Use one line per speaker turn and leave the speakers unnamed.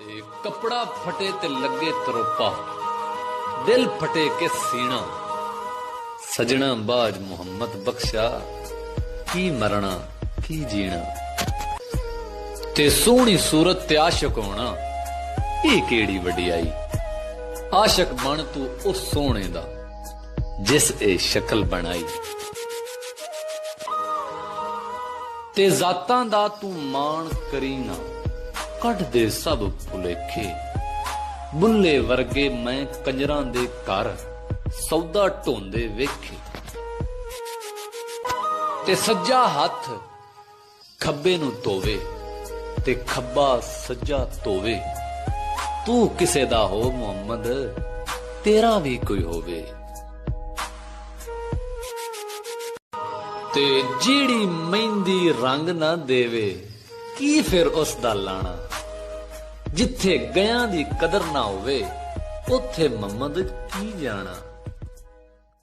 ਤੇ ਕਪੜਾ ਫਟੇ ਤੇ ਲੱਗੇ ਤਰੋਪਾ, ਦਿਲ ਫਟੇ ਕੇ ਸੀਣਾ। ਸਜਣਾ ਬਾਜ ਮੁਹੰਮਦ ਬਖਸ਼ਾ, ਕੀ ਮਰਨਾ ਕੀ ਜੀਣਾ। ਤੇ ਸੋਹਣੀ ਸੂਰਤ ਤੇ ਆਸ਼ਕ ਹੋਣਾ, ਇਹ ਕਿਹੜੀ ਵਡਿਆਈ। ਆਸ਼ਕ ਬਣ ਤੂੰ ਉਸ ਸੋਹਣੇ ਦਾ, ਜਿਸ ਇਹ ਸ਼ਕਲ ਬਣਾਈ। ਤੇ ਜ਼ਾਤਾਂ ਦਾ ਤੂੰ ਮਾਣ ਕਰੀ ਨਾ, ਕੱਢ ਦੇ ਸਭ ਭੁਲੇਖੇ। ਬੁੱਲੇ ਵਰਗੇ ਮੈਂ ਕੰਜਰਾਂ ਦੇ ਘਰ, ਸੌਦਾ ਢੋਂਦੇ ਵੇਖੇ। ਤੇ ਸੱਜਾ ਹੱਥ ਖੱਬੇ ਨੂੰ ਧੋਵੇ, ਤੇ ਖੱਬਾ ਸੱਜਾ ਧੋਵੇ। ਤੂੰ ਕਿਸੇ ਦਾ ਹੋ ਮੁਹੰਮਦ, ਤੇਰਾ ਵੀ ਕੋਈ ਹੋਵੇ। ਤੇ ਜਿਹੜੀ ਮਹਿੰਦੀ ਰੰਗ ਨਾ ਦੇਵੇ, ਕੀ ਫਿਰ ਉਸ ਦਾ ਲਾਣਾ। ਜਿੱਥੇ ਗਿਆਂ ਦੀ ਕਦਰ ਨਾ ਹੋਵੇ, ਉੱਥੇ ਮੁਹੰਮਦ ਕੀ ਜਾਣਾ।